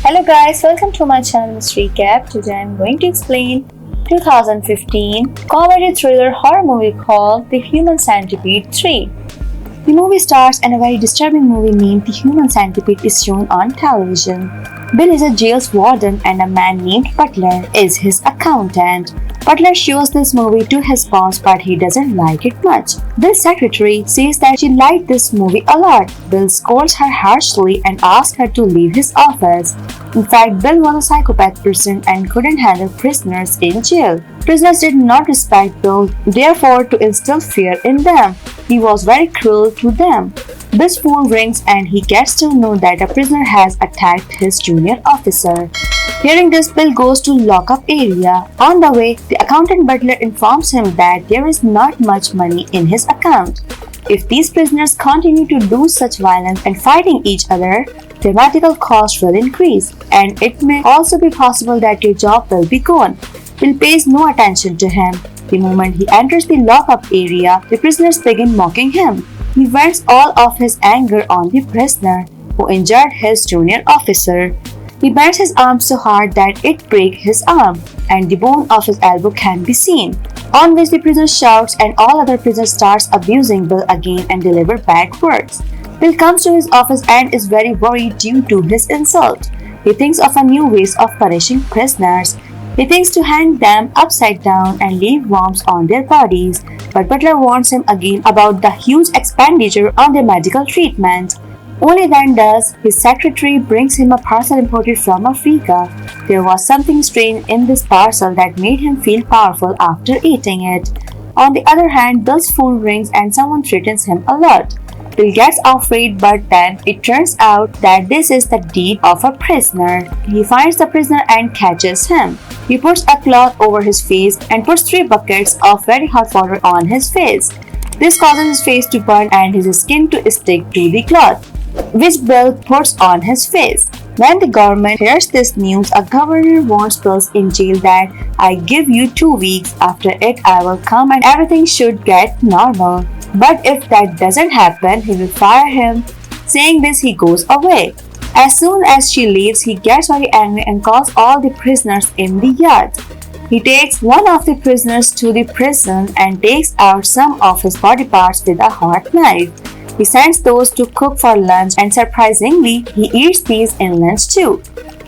Hello guys, welcome to my channel Mystery Recap. Today I'm going to explain 2015 comedy thriller horror movie called The Human Centipede 3. The movie starts and a very disturbing movie named The Human Centipede is shown on television. Bill is a jail's warden and a man named Butler is his accountant. Butler shows this movie to his boss but he doesn't like it much. Bill's secretary says that she liked this movie a lot. Bill scolds her harshly and asks her to leave his office. In fact, Bill was a psychopath person and couldn't handle prisoners in jail. Prisoners did not respect Bill, therefore to instill fear in them. He was very cruel to them. Bill's phone rings and he gets to know that a prisoner has attacked his junior officer. Hearing this, Bill goes to lockup area. On the way, the accountant Butler informs him that there is not much money in his account. If these prisoners continue to do such violence and fighting each other, their medical costs will increase, and it may also be possible that your job will be gone. Bill pays no attention to him. The moment he enters the lockup area, the prisoners begin mocking him. He vents all of his anger on the prisoner who injured his junior officer. He bends his arm so hard that it breaks his arm, and the bone of his elbow can be seen. On which the prisoner shouts and all other prisoners starts abusing Bill again and deliver bad words. Bill comes to his office and is very worried due to his insult. He thinks of a new ways of punishing prisoners. He thinks to hang them upside down and leave worms on their bodies, but Butler warns him again about the huge expenditure on their medical treatment. Only then does his secretary brings him a parcel imported from Africa. There was something strange in this parcel that made him feel powerful after eating it. On the other hand, Bill's phone rings and someone threatens him a lot. Bill gets afraid, but then it turns out that this is the deed of a prisoner. He finds the prisoner and catches him. He puts a cloth over his face and puts 3 buckets of very hot water on his face. This causes his face to burn and his skin to stick to the cloth, which Bill puts on his face. When the government hears this news, a governor warns Bill in jail that I give you 2 weeks. After it, I will come and everything should get normal. But if that doesn't happen, he will fire him. Saying this, he goes away. As soon as she leaves, he gets very angry and calls all the prisoners in the yard. He takes one of the prisoners to the prison and takes out some of his body parts with a hot knife. He sends those to cook for lunch and surprisingly, he eats these in lunch too.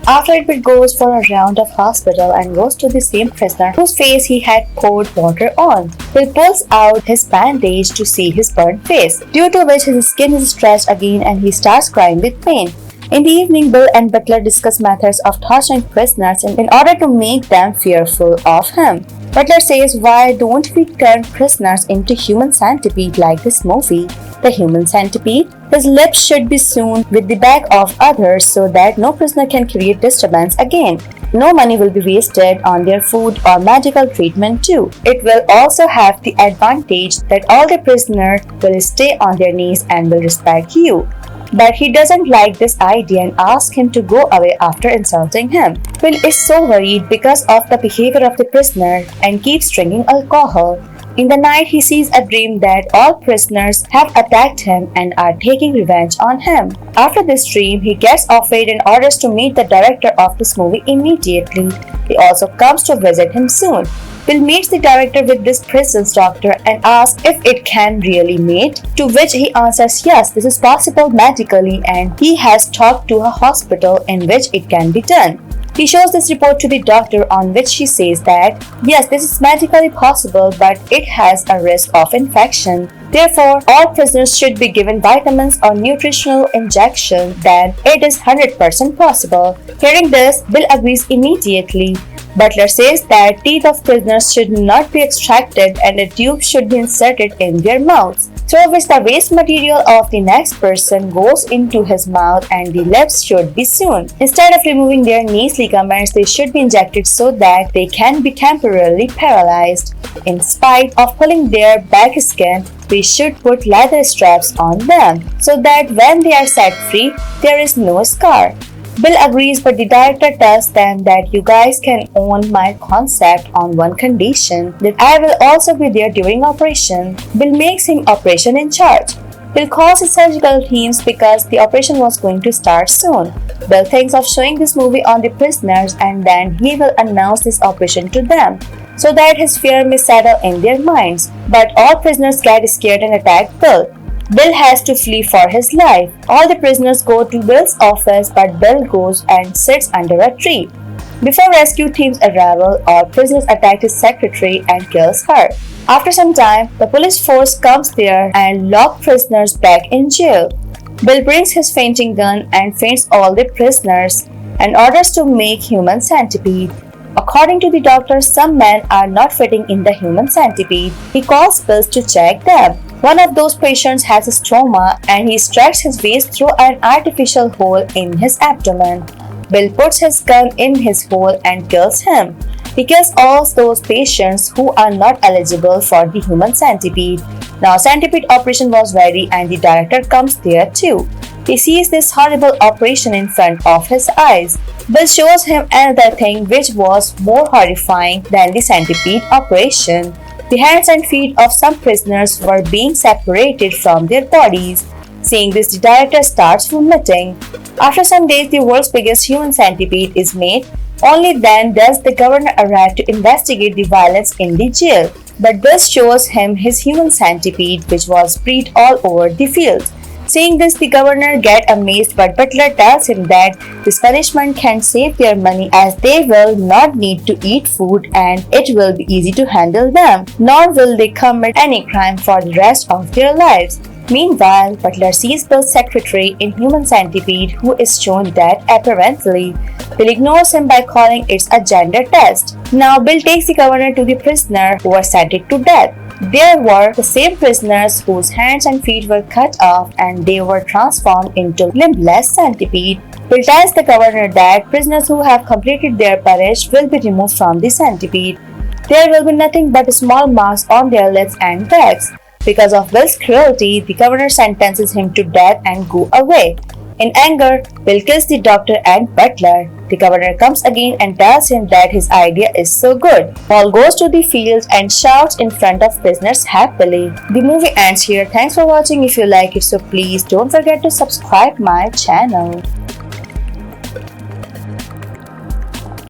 After it, Bill goes for a round of hospital and goes to the same prisoner whose face he had poured water on. Bill pulls out his bandage to see his burnt face, due to which his skin is stretched again and he starts crying with pain. In the evening, Bill and Butler discuss methods of torturing prisoners in order to make them fearful of him. Butler says, why don't we turn prisoners into human centipede like this movie? The human centipede? His lips should be sewn with the back of others so that no prisoner can create disturbance again. No money will be wasted on their food or medical treatment too. It will also have the advantage that all the prisoners will stay on their knees and will respect you. But he doesn't like this idea and asks him to go away after insulting him. Bill is so worried because of the behavior of the prisoner and keeps drinking alcohol. In the night, he sees a dream that all prisoners have attacked him and are taking revenge on him. After this dream, he gets afraid and orders to meet the director of this movie immediately. He also comes to visit him soon. Bill meets the director with this prison's doctor and asks if it can really mate, to which he answers yes, this is possible medically and he has talked to a hospital in which it can be done. He shows this report to the doctor on which she says that yes, this is medically possible but it has a risk of infection. Therefore, all prisoners should be given vitamins or nutritional injection, then it is 100% possible. Hearing this, Bill agrees immediately. Butler says that teeth of prisoners should not be extracted and a tube should be inserted in their mouths, through which the waste material of the next person goes into his mouth and the lips should be sewn. Instead of removing their knees ligaments, they should be injected so that they can be temporarily paralyzed. In spite of pulling their back skin, we should put leather straps on them so that when they are set free, there is no scar. Bill agrees, but the director tells them that you guys can own my concept on one condition, that I will also be there during operation. Bill makes him operation in charge. Bill calls his surgical teams because the operation was going to start soon. Bill thinks of showing this movie on the prisoners and then he will announce this operation to them so that his fear may settle in their minds. But all prisoners get scared and attack Bill. Bill has to flee for his life. All the prisoners go to Bill's office, but Bill goes and sits under a tree. Before rescue teams arrive, all prisoners attack his secretary and kills her. After some time, the police force comes there and locks prisoners back in jail. Bill brings his fainting gun and faints all the prisoners and orders to make human centipede. According to the doctor, some men are not fitting in the human centipede. He calls Bill to check them. One of those patients has a stoma and he stretches his waist through an artificial hole in his abdomen. Bill puts his gun in his hole and kills him. He kills all those patients who are not eligible for the human centipede. Now centipede operation was ready and the director comes there too. He sees this horrible operation in front of his eyes. Bill shows him another thing which was more horrifying than the centipede operation. The hands and feet of some prisoners were being separated from their bodies. Seeing this, the director starts vomiting. After some days, the world's biggest human centipede is made. Only then does the governor arrive to investigate the violence in the jail. But Bill shows him his human centipede, which was spread all over the field. Seeing this, the governor gets amazed, but Butler tells him that this punishment can save their money as they will not need to eat food and it will be easy to handle them, nor will they commit any crime for the rest of their lives. Meanwhile, Butler sees Bill's secretary in human centipede who is shown dead apparently. Bill ignores him by calling it a gender test. Now Bill takes the governor to the prisoner who was sentenced to death. There were the same prisoners whose hands and feet were cut off and they were transformed into limbless centipede. Bill tells the governor that prisoners who have completed their punishment will be removed from the centipede. There will be nothing but small marks on their lips and backs. Because of Bill's cruelty, the governor sentences him to death and go away. In anger, Bill kills the doctor and Butler. The governor comes again and tells him that his idea is so good. Paul goes to the field and shouts in front of prisoners happily. The movie ends here. Thanks for watching. If you like it, so please don't forget to subscribe my channel.